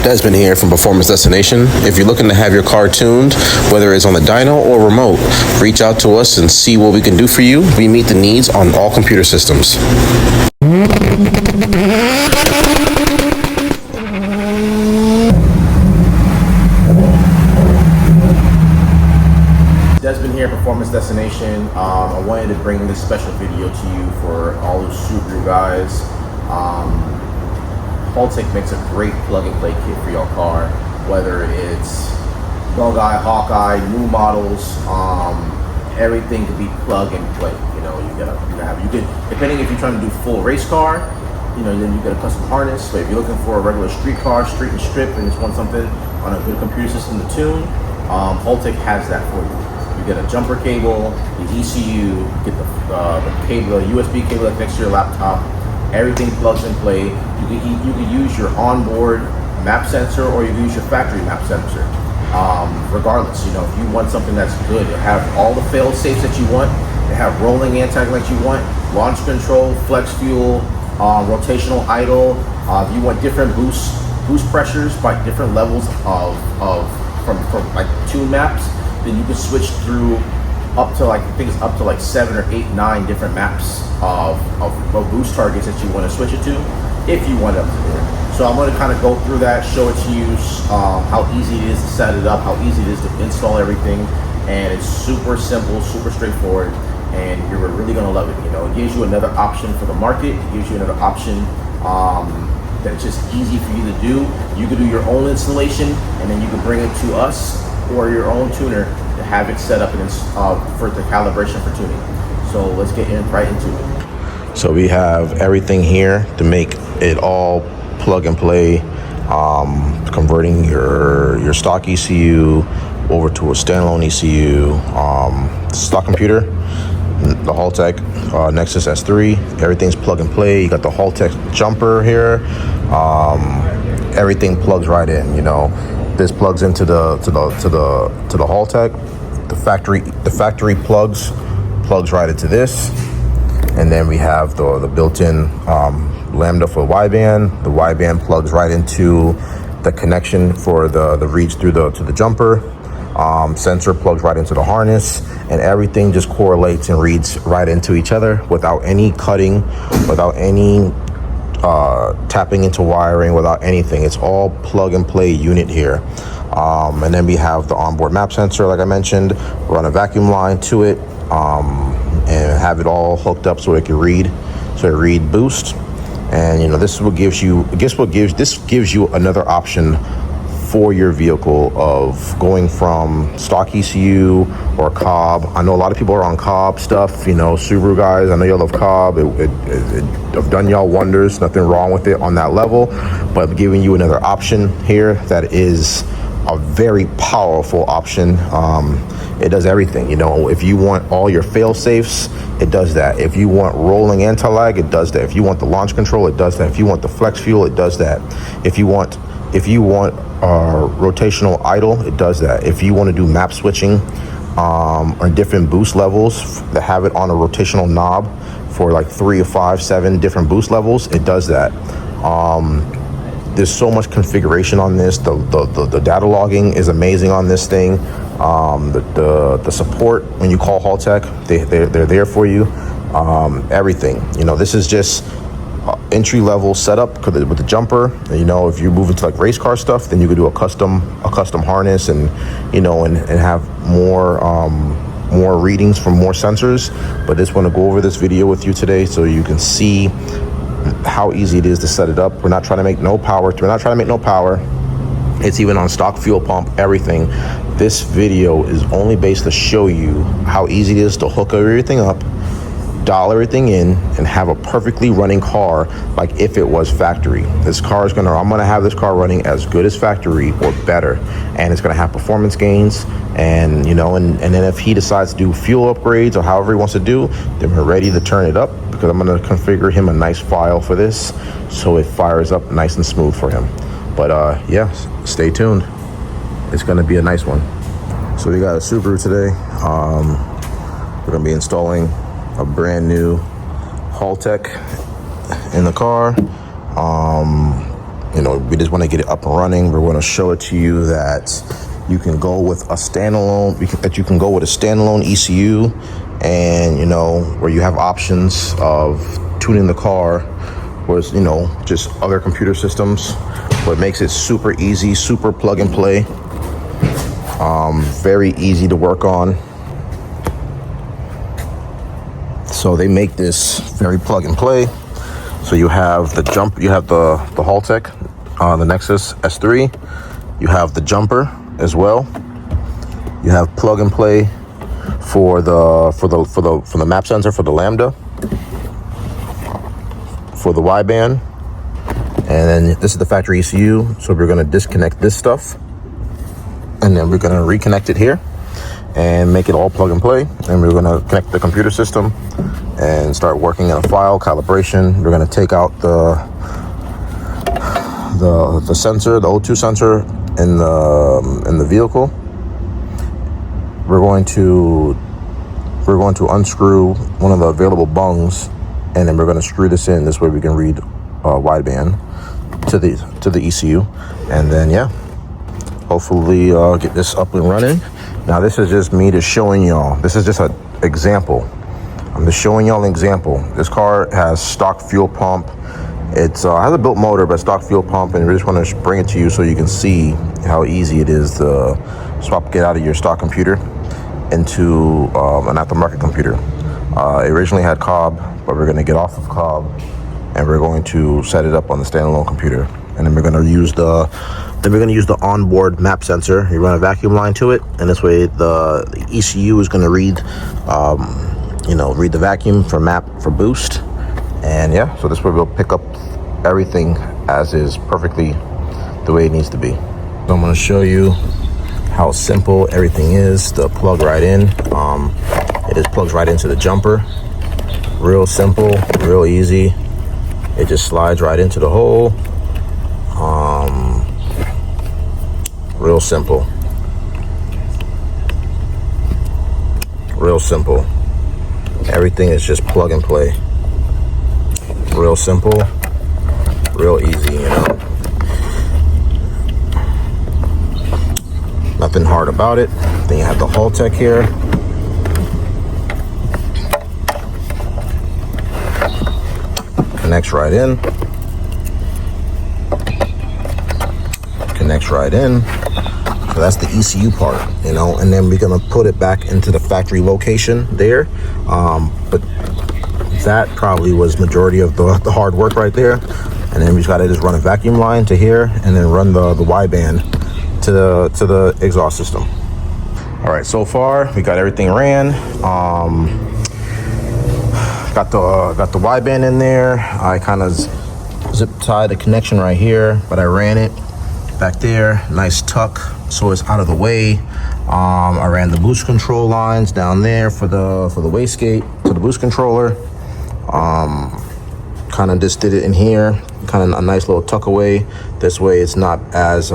Desmond here from Performance Destination. If you're looking to have your car tuned, whether it's on the dyno or remote, reach out to us and see what we can do for you. We meet the needs on all computer systems. Desmond here, Performance Destination. I wanted to bring this special video to you for all those Subaru guys. Halltech makes a great plug-and-play kit for your car, whether it's Bug-Eye, Hawkeye, new models. Everything can be plug-and-play. You know, you can, depending if you're trying to do full race car, you know, then you get a custom harness. But if you're looking for a regular street car, street and strip, and just want something on a good computer system to tune, Halltech has that for you. You get a jumper cable, the ECU, get the cable, the USB cable that's next to your laptop. Everything plugs and play. You can use your onboard map sensor, or you can use your factory map sensor. Regardless, you know, if you want something that's good, you have all the fail safes that you want. They have rolling anti-glitch you want, launch control, flex fuel, rotational idle. If you want different boost pressures by different levels from like tune maps, then you can switch through up to like, I think it's up to like 7 or 8, 9 different maps of boost targets that you want to switch it to, if you want it up to there. So I'm going to kind of go through that, show it to you, how easy it is to set it up, how easy it is to install everything, and it's super simple, super straightforward, and you're really going to love it. You know, it gives you another option for the market. It gives you another option that's just easy for you to do. You can do your own installation, and then you can bring it to us or your own tuner to have it set up and for the calibration for tuning. So let's get right into it. So we have everything here to make it all plug and play, converting your stock ECU over to a standalone ECU, stock computer, the Halltech Nexus S3. Everything's plug and play. You got the Halltech jumper here. Everything plugs right in. You know, this plugs into the Halltech. The factory plugs right into this, and then we have the built-in lambda for wideband. The wideband plugs right into the connection for the reach through to the jumper. Sensor plugs right into the harness, and everything just correlates and reads right into each other without any cutting, without any tapping into wiring, without anything. It's all plug and play unit here. And then we have the onboard map sensor, like I mentioned. Run a vacuum line to it, and have it all hooked up so it can read. So it read boost, and you know, this is what gives you. This gives you another option for your vehicle of going from stock ECU or Cobb. I know a lot of people are on Cobb stuff, you know, Subaru guys. I know y'all love Cobb. It done y'all wonders. Nothing wrong with it on that level, but I'm giving you another option here that is a very powerful option. It does everything. You know, if you want all your fail safes, it does that. If you want rolling anti-lag, it does that. If you want the launch control, it does that. If you want the flex fuel, it does that. If you want rotational idle, it does that. If you want to do map switching on different boost levels, that have it on a rotational knob for like 3 or 5, 7 different boost levels, it does that. There's so much configuration on this. The data logging is amazing on this thing. The support when you call Halltech, they're there for you. Everything. You know, this is just entry level setup with the jumper. You know, if you move into like race car stuff, then you could do a custom harness, and you know, and have more readings from more sensors. But I just want to go over this video with you today so you can see how easy it is to set it up. We're not trying to make no power. It's even on stock fuel pump, everything. This video is only based to show you how easy it is to hook everything up, dial everything in, and have a perfectly running car like if it was factory. I'm gonna have this car running as good as factory or better, and it's gonna have performance gains, and you know, and then if he decides to do fuel upgrades or however he wants to do, then we're ready to turn it up, because I'm gonna configure him a nice file for this so it fires up nice and smooth for him. But yeah, stay tuned. It's gonna be a nice one. So we got a Subaru today. We're gonna be installing a brand new Halltech in the car. you know, we just want to get it up and running. We're going to show it to you that you can go with a standalone, you can go with a standalone ECU, and, you know, where you have options of tuning the car, whereas, you know, just other computer systems, but it makes it super easy, super plug and play, very easy to work on. So they make this very plug and play. So you have the Halltech, the Nexus S3. You have the jumper as well. You have plug and play for the map sensor, for the lambda, for the wideband, and then this is the factory ECU. So we're going to disconnect this stuff, and then we're going to reconnect it here and make it all plug and play. And we're going to connect the computer system and start working in a file calibration. We're going to take out the sensor, the O2 sensor in the vehicle. We're going to unscrew one of the available bungs, and then we're going to screw this in. This way we can read wideband to the ECU, and then yeah, hopefully get this up and running. Now this is just me just showing y'all. This is just an example. I'm just showing y'all an example. This car has stock fuel pump. It's has a built motor, but stock fuel pump, and we just want to bring it to you so you can see how easy it is to get out of your stock computer into an aftermarket computer. It originally had Cobb, but we're going to get off of Cobb, and we're going to set it up on the standalone computer, and then we're going to use the onboard map sensor. You run a vacuum line to it, and this way the ECU is going to read read the vacuum for map for boost. And yeah, so this way we'll pick up everything as is, perfectly the way it needs to be. So I'm going to show you how simple everything is to plug right in. It just plugs right into the jumper. Real simple, real easy. It just slides right into the hole. Real simple. Real simple. Everything is just plug and play. Real simple, real easy, you know. Nothing hard about it. Then you have the Halltech here. Connects right in. Connects right in. So that's the ECU part, you know, and then we're gonna put it back into the factory location there. But that probably was majority of the hard work right there. And then we just gotta just run a vacuum line to here, and then run the wideband to the exhaust system. All right, so far we got everything ran. Got the wideband in there. I kind of zip tied the connection right here, but I ran it back there, nice tuck, so it's out of the way. I ran the boost control lines down there for the wastegate to the boost controller. Kind of just did it in here, kind of a nice little tuck away. This way it's not as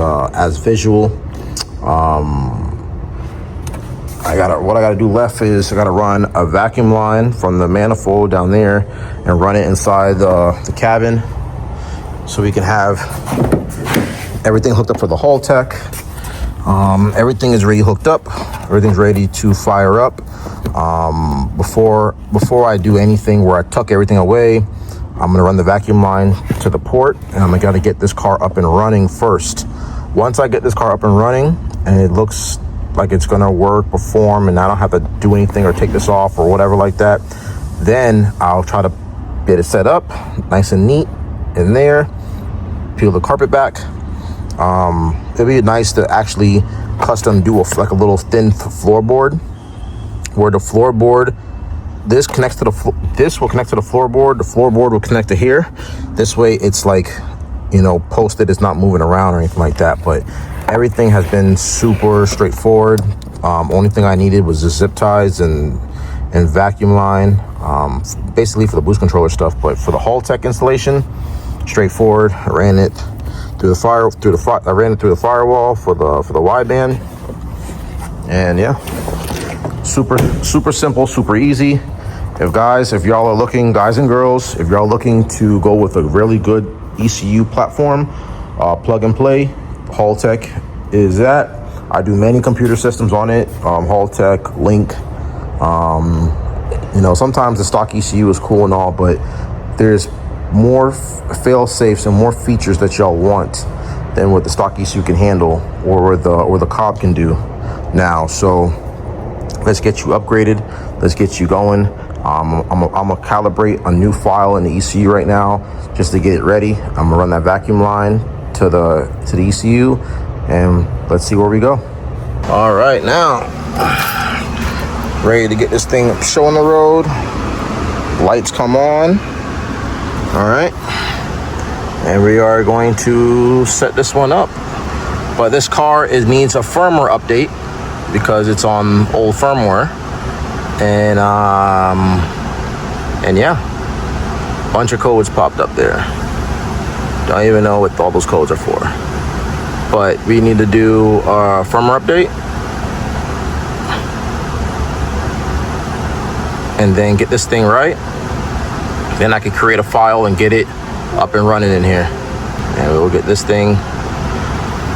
visual. What I gotta do left is I gotta run a vacuum line from the manifold down there and run it inside the cabin, so we can have everything hooked up for the Halltech. Everything is already hooked up. Everything's ready to fire up. Before I do anything where I tuck everything away, I'm gonna run the vacuum line to the port, and I'm gonna get this car up and running first. Once I get this car up and running and it looks like it's gonna work, perform, and I don't have to do anything or take this off or whatever like that, then I'll try to get it set up nice and neat in there, peel the carpet back. It'd be nice to actually custom do a little thin floorboard, where the floorboard, this will connect to the floorboard, the floorboard will connect to here. This way it's like, you know, posted, it's not moving around or anything like that. But everything has been super straightforward. Only thing I needed was the zip ties and vacuum line, basically for the boost controller stuff. But for the Halltech installation, straightforward. I ran it through the firewall for the wideband, and yeah, super simple, super easy. If y'all are looking, guys and girls, if y'all are looking to go with a really good ECU platform, plug and play. Halltech is that. I do many computer systems on it. Halltech, Link. You know, sometimes the stock ECU is cool and all, but there's more fail safes and more features that y'all want than what the stock ECU can handle, or the Cobb can do now. So let's get you upgraded. Let's get you going. I'm gonna calibrate a new file in the ECU right now just to get it ready. I'm gonna run that vacuum line to the ECU, and let's see where we go. All right, now ready to get this thing showing the road. Lights come on. All right, and we are going to set this one up. But this car needs a firmware update because it's on old firmware. And yeah, bunch of codes popped up there. Don't even know what all those codes are for. But we need to do a firmware update and then get this thing right. Then I can create a file and get it up and running in here. And we'll get this thing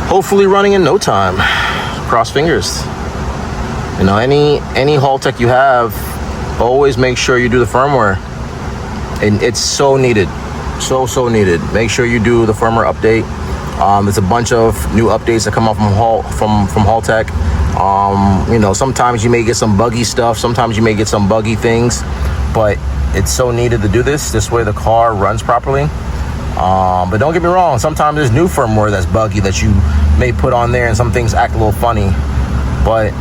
hopefully running in no time. Cross fingers. You know, any Halltech you have, always make sure you do the firmware. And it's so needed. So needed. Make sure you do the firmware update. There's a bunch of new updates that come out from Halltech. You know, sometimes you may get some buggy stuff, sometimes you may get some buggy things, but it's so needed to do this way the car runs properly. But don't get me wrong, sometimes there's new firmware that's buggy that you may put on there and some things act a little funny. But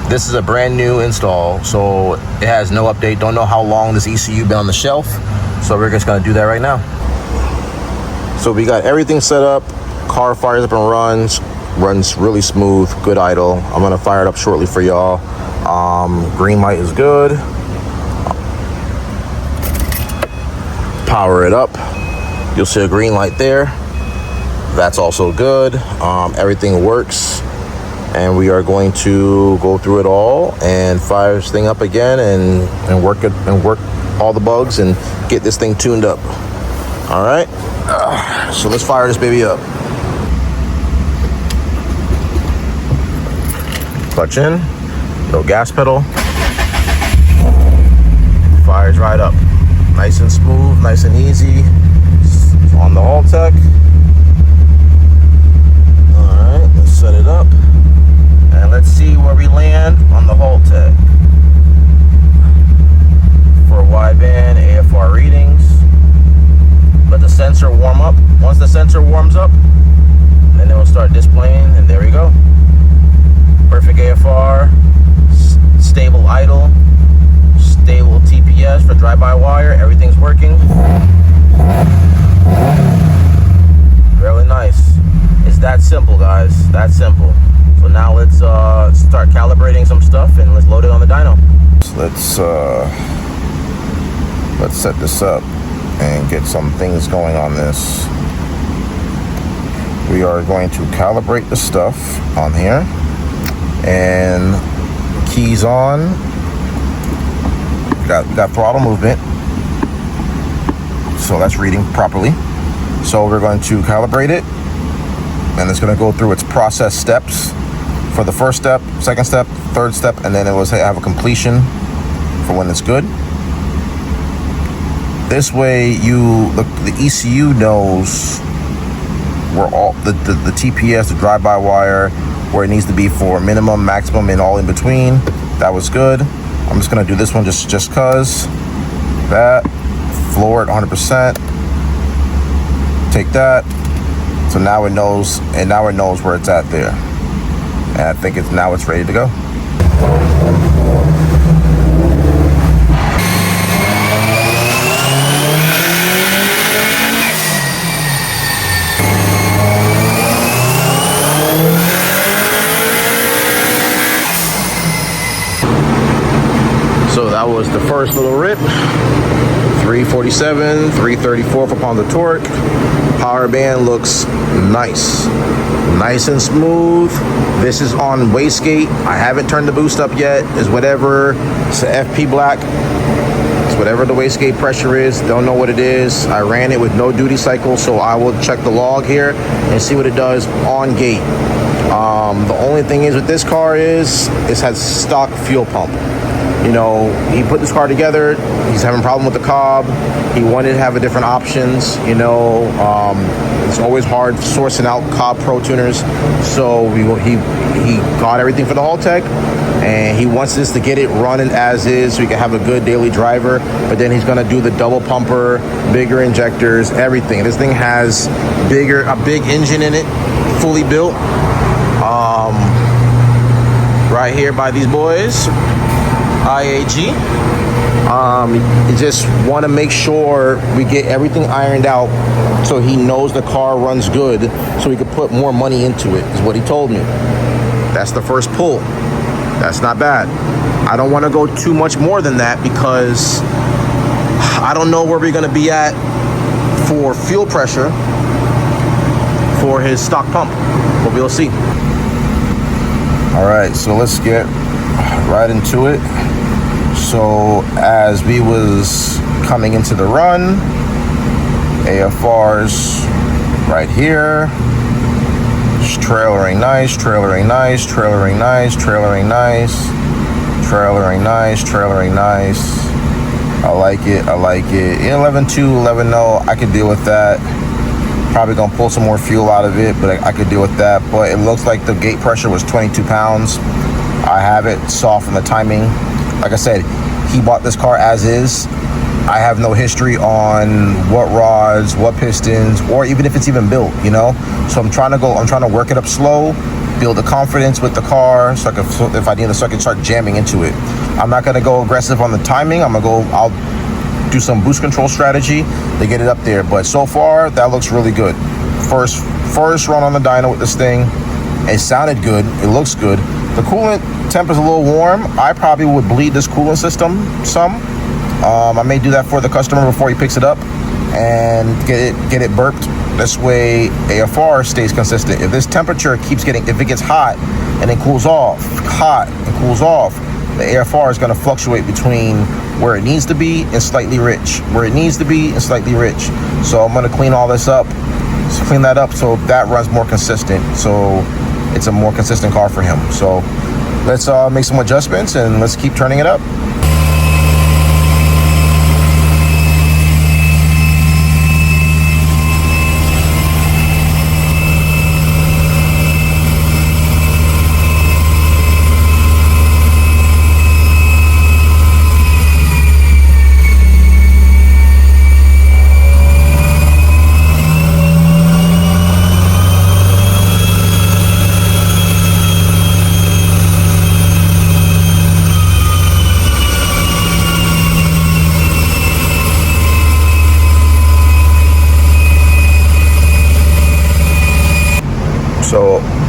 this is a brand new install, so it has no update. Don't know how long this ECU been on the shelf, so we're just gonna do that right now. So we got everything set up. Car fires up and runs really smooth, good idle. I'm gonna fire it up shortly for y'all. Green light is good. Power it up. You'll see a green light there. That's also good. Everything works. And we are going to go through it all and fire this thing up again and work all the bugs and get this thing tuned up. All right. So let's fire this baby up. Clutch in. No gas pedal. Fires right up. Nice and smooth, nice and easy. It's on the Halltech. All right, let's set it up. And let's see where we land on the Halltech. For wideband AFR readings. Let the sensor warm up. Once the sensor warms up, then it will start displaying, and there we go. Perfect AFR, stable idle, stable TPS for drive-by-wire. Everything's working. Really nice. It's that simple, guys. That simple. So now let's start calibrating some stuff and let's load it on the dyno. So let's set this up and get some things going on this. We are going to calibrate the stuff on here, and keys on. Got throttle movement, so that's reading properly. So we're going to calibrate it, and it's going to go through its process steps for the first step, second step, third step, and then it will have a completion for when it's good. This way, the ECU knows where all the TPS, the drive-by-wire, where it needs to be for minimum, maximum, and all in between. That was good. I'm just gonna do this one just cause. That, floor it 100%. Take that. So now it knows, and now it knows where it's at there. And I think now it's ready to go. So that was the first little rip. 347, 334 for the torque. Power band looks nice. Nice and smooth. This is on wastegate. I haven't turned the boost up yet. It's whatever. It's the FP black. It's whatever the wastegate pressure is. Don't know what it is. I ran it with no duty cycle, so I will check the log here and see what it does on gate. The only thing is with this car is it has stock fuel pump. You know, he put this car together. He's having a problem with the Cobb. He wanted to have a different options. You know, it's always hard sourcing out Cobb Pro tuners. So he got everything for the Halltech, and he wants this to get it running as is, so he can have a good daily driver. But then he's gonna do the double pumper, bigger injectors, everything. This thing has a big engine in it, fully built. Right here by these boys. IAG. You just want to make sure we get everything ironed out so he knows the car runs good, so he could put more money into it, is what he told me. That's the first pull. That's not bad. I don't want to go too much more than that because I don't know where we're going to be at for fuel pressure for his stock pump, but we'll see. All right, so let's get right into it. So as we was coming into the run, AFR's right here, just trailering nice, trailering nice, trailering nice, trailering nice, trailering nice, trailering nice. I like it, I like it. 11.2, 11.0, I could deal with that. Probably gonna pull some more fuel out of it, but I could deal with that. But it looks like the gate pressure was 22 pounds. I have it soft in the timing. Like I said, he bought this car as is. I have no history on what rods, what pistons, or even if it's even built, you know? So I'm trying to work it up slow, build the confidence with the car, so if I need to, so I can start jamming into it. I'm not gonna go aggressive on the timing. I'll do some boost control strategy to get it up there. But so far, that looks really good. First run on the dyno with this thing. It sounded good. It looks good. The coolant temp is a little warm. I probably would bleed this coolant system some. I may do that for the customer before he picks it up and get it burped. This way AFR stays consistent. If this temperature if it gets hot and then cools off, hot and cools off, the AFR is going to fluctuate between where it needs to be and slightly rich, where it needs to be and slightly rich. So I'm going to clean all this up, clean that up so that runs more consistent. So it's a more consistent car for him. So let's make some adjustments and let's keep turning it up.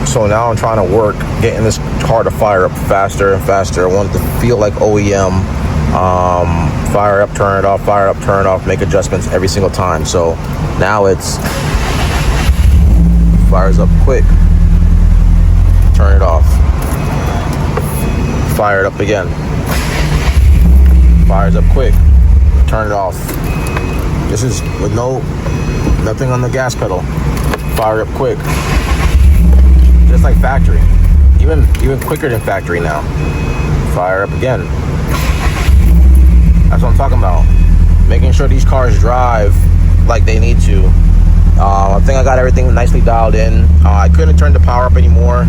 So now I'm trying to work getting this car to fire up faster and faster. I want it to feel like OEM. Fire up, turn it off, fire up, turn it off, make adjustments every single time. So now it's fires up quick, turn it off, fire it up again, fires up quick, turn it off. This is with nothing on the gas pedal. Fire up quick. Just like factory, even quicker than factory now. Fire up again. That's what I'm talking about. Making sure these cars drive like they need to. I think I got everything nicely dialed in. I couldn't turn the power up anymore.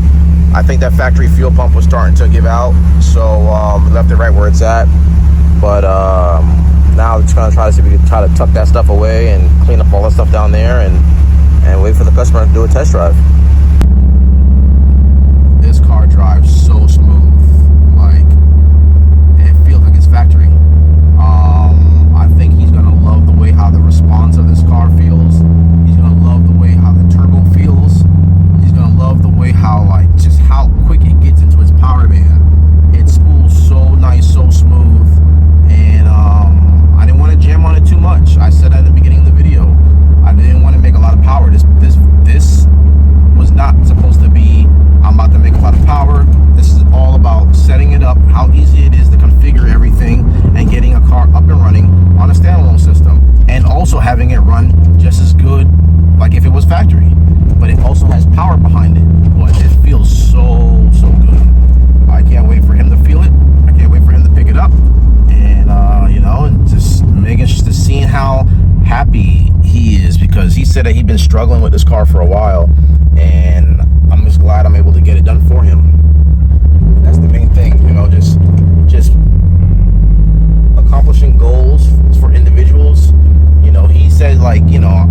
I think that factory fuel pump was starting to give out, so left it right where it's at. But now I'm just gonna try to see if we can try to tuck that stuff away and clean up all that stuff down there and wait for the customer to do a test drive. This car drives so smooth, like it feels like it's factory. I think he's gonna love the way how the response of this car feels. He's gonna love the way how the turbo feels. He's gonna love the way how just how quick it gets into its power band. It spools so nice, so smooth, and I didn't want to jam on it too much. I said at the beginning of the video, I didn't want to make a lot of power. This said that he'd been struggling with this car for a while, and I'm just glad I'm able to get it done for him. That's the main thing, you know, just accomplishing goals for individuals. You know, he said, like, you know,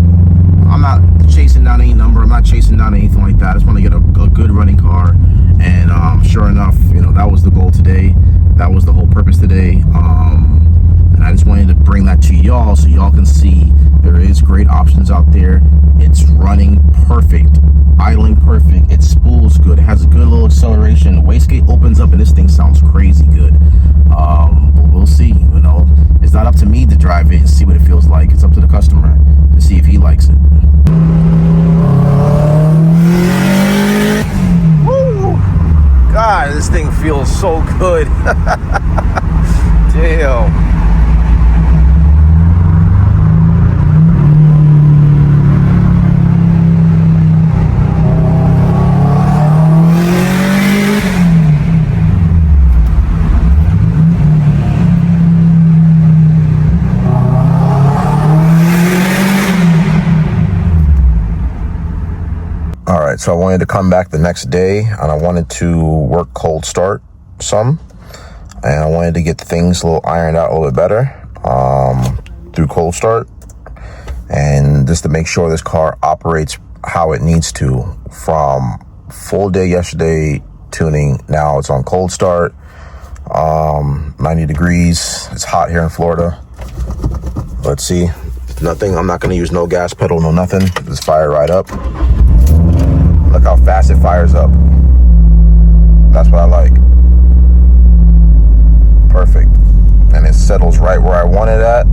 I'm not chasing down any number, I'm not chasing down anything like that. I just want to get a good running car. And sure enough, you know, that was the goal today. That was the whole purpose today. And I just wanted to bring that to y'all so y'all can see there is great options out there. It's running perfect, idling perfect, it spools good, it has a good little acceleration, the wastegate opens up, and this thing sounds crazy good. But we'll see. You know, it's not up to me to drive it and see what it feels like. It's up to the customer to see if he likes it. Woo! God, this thing feels so good. Damn. So I wanted to come back the next day, and I wanted to work cold start some, and I wanted to get things a little ironed out a little bit better through cold start, and just to make sure this car operates how it needs to. From full day yesterday tuning, now it's on cold start, 90 degrees, it's hot here in Florida. Let's see, nothing, I'm not going to use no gas pedal, no nothing, just fire right up. Look how fast it fires up. That's what I like. Perfect. And it settles right where I want it at.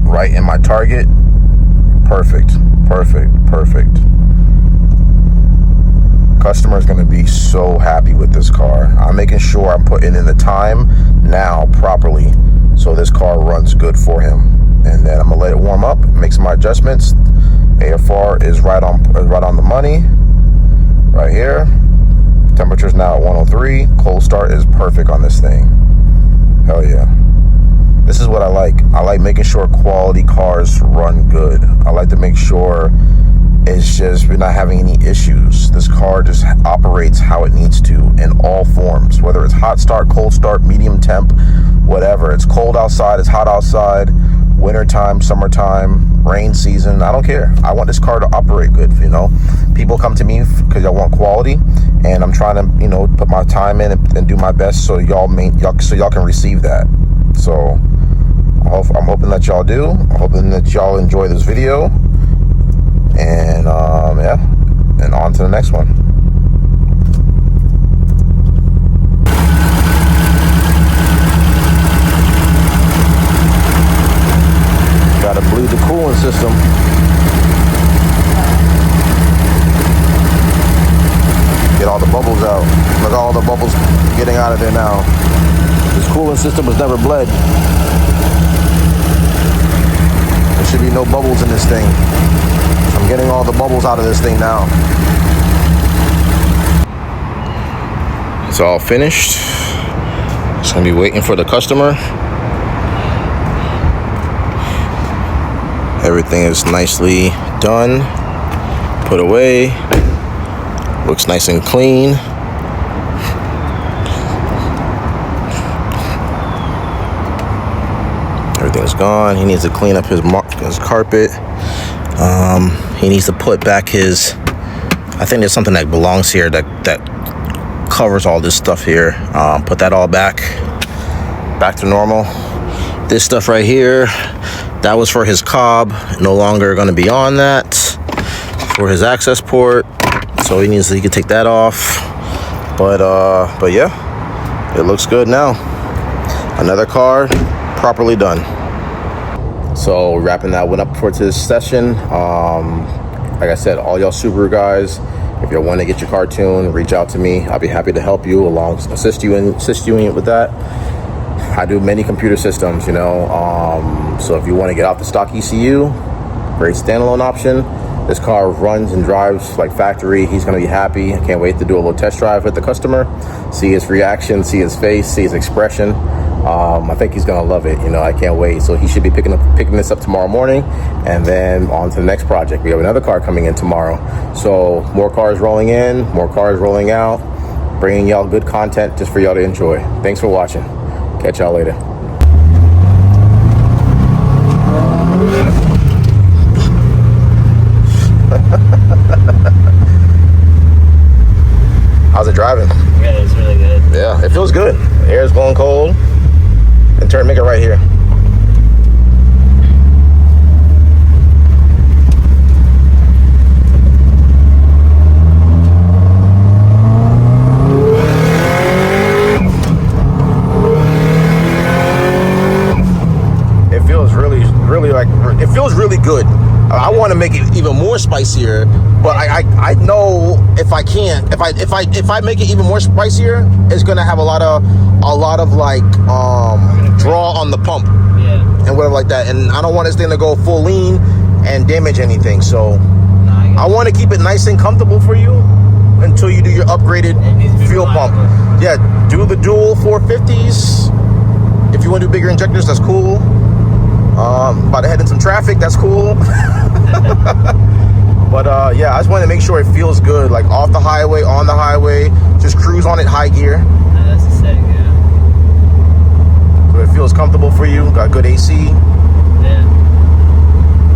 Right in my target. Perfect. Perfect. Perfect. Customer's gonna be so happy with this car. I'm making sure I'm putting in the time now properly so this car runs good for him. And then I'm gonna let it warm up, make some adjustments. AFR is right on the money, right here. Temperature's now at 103. Cold start is perfect on this thing. Hell yeah. This is what I like. I like making sure quality cars run good. I like to make sure it's just, we're not having any issues. This car just operates how it needs to in all forms, whether it's hot start, cold start, medium temp, whatever. It's cold outside, it's hot outside, wintertime, summertime, rain season, I don't care. I want this car to operate good, you know. People come to me because y'all want quality, and I'm trying to, you know, put my time in and do my best so y'all can receive that. So I'm hoping that y'all do. I'm hoping that y'all enjoy this video. And yeah, and on to the next one. Gotta bleed the cooling system. Get all the bubbles out. Look at all the bubbles getting out of there now. This cooling system was never bled. There should be no bubbles in this thing. I'm getting all the bubbles out of this thing now. It's all finished. Just gonna be waiting for the customer. Everything is nicely done, put away, looks nice and clean. Everything's gone. He needs to clean up his carpet. He needs to put back his, I think there's something that belongs here that covers all this stuff here. Put that all back to normal. This stuff right here, that was for his Cobb, no longer going to be on that. For his access port, so he can take that off. But yeah, it looks good now. Another car properly done. So wrapping that one up for this session. Like I said, all y'all Subaru guys, if you want to get your car tuned, reach out to me. I'll be happy to help you assist you with that. I do many computer systems, you know. So if you want to get off the stock ECU, great standalone option. This car runs and drives like factory. He's going to be happy. I can't wait to do a little test drive with the customer, see his reaction, see his face, see his expression. I think he's gonna love it. You know, I can't wait. So he should be picking this up tomorrow morning, and then on to the next project. We have another car coming in tomorrow. So more cars rolling in, more cars rolling out, bringing y'all good content just for y'all to enjoy. Thanks for watching. Catch y'all later. How's it driving? Yeah, it's really good. Yeah, it feels good. The air's blowing cold. And make it right here. It feels it feels really good. I want to make it even more spicier, but I know if I make it even more spicier, it's gonna have a lot of like draw on the pump, and whatever like that. And I don't want this thing to go full lean and damage anything. So I want to keep it nice and comfortable for you until you do your upgraded fuel pump. Yeah, do the dual 450s. If you want to do bigger injectors, that's cool. About to head in some traffic, that's cool. But yeah, I just wanted to make sure it feels good, like off the highway, on the highway, just cruise on it high gear. That's the setting, yeah. So it feels comfortable for you, got good AC. Yeah.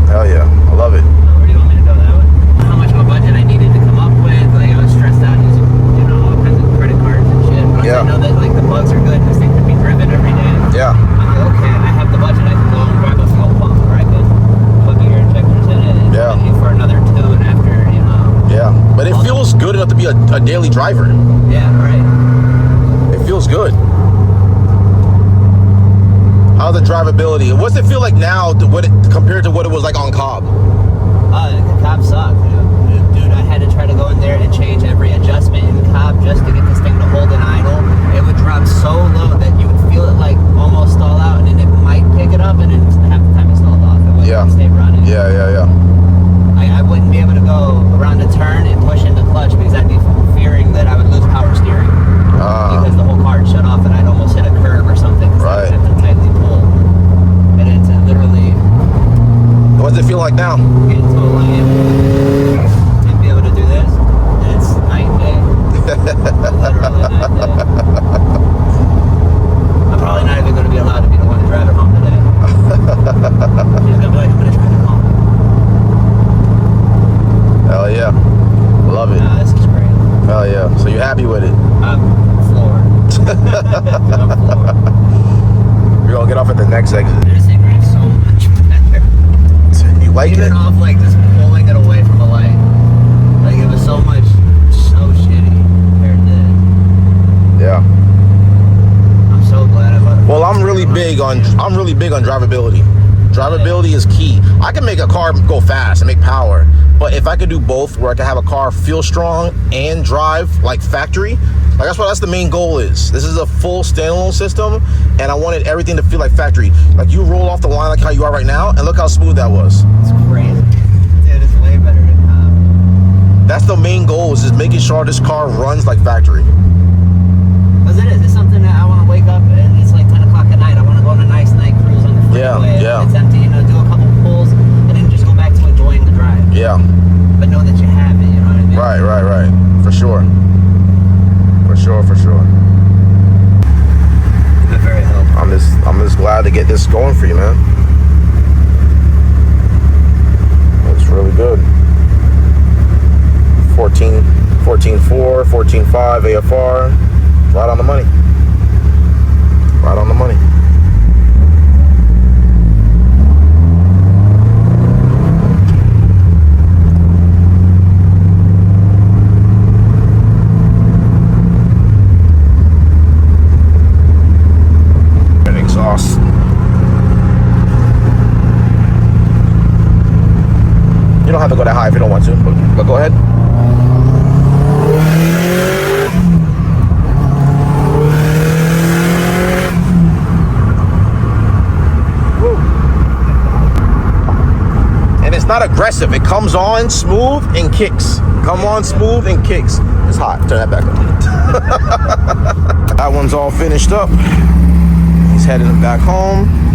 Hell yeah, I love it. Where do you want me to go, that way? How much of a budget I needed to come up with, like I was stressed out using, you know, all kinds of credit cards and shit. But Yeah. I know that like the bugs are good, this thing can be driven every day. Yeah. I'm like, okay, I have the budget, I can go and drive a fuel pump, or I could put bigger injectors in it and Yeah. for another tune after, you know. Yeah, but it feels good enough to be a daily driver. Yeah, right. It feels good. How's the drivability? What's it feel like now compared to what it was like on Cobb? The Cobb sucked, dude. I had to try to go in there and change every adjustment in Cobb just to get this thing to hold an idle. It would drop so low that you would feel it like almost stall out, and then it might pick it up, and then half the time it stalled off. It wouldn't stay running. Yeah. I wouldn't be able to go around a turn and push into clutch because I'd be fearing that I would lose power steering because the whole car would shut off and I'd almost hit a curb or something. Right. I have to tightly pull. And it's literally. What does it feel like now? Getting to a lane and be able to do this, it's night and day. Literally night and day. I'm probably not even going to be allowed to be the one to drive it home today. She's going to be like, I'm going to drive it home. Hell yeah. Love it. Nah, this is great. Hell yeah. So you're happy with it? I'm floored. I'm floored. You're going to get off at the next exit. This thing drives so much better. You like Even it? off like just pulling it away from the light. Like it was so shitty compared to Yeah. I'm so glad I bought it. Well, I'm really big on drivability. Drivability is key. I can make a car go fast and make power, but if I could do both, where I can have a car feel strong and drive like factory, like that's the main goal is. This is a full standalone system, and I wanted everything to feel like factory. Like you roll off the line like how you are right now, and look how smooth that was. It's crazy. Dude, it's way better than Cobb. That's the main goal, is just making sure this car runs like factory. Because it is. It's something that I want to wake up and it's like 10 o'clock at night. I want to go on a nice night cruise on the freeway. Yeah. It's empty, you know, do a couple pulls and then just go back to enjoying the drive. Yeah. But know that you have it, you know what I mean? Right. For sure. That's very helpful. I'm just glad to get this going for you, man. It's really good. 14.4, 14.5 AFR. Right on the money. Right on the money. Exhaust. You don't have to go that high if you don't want to, but go ahead. Woo. And it's not aggressive. It comes on smooth and kicks. Come on smooth and kicks. It's hot. Turn that back on. That one's all finished up. He's heading back home.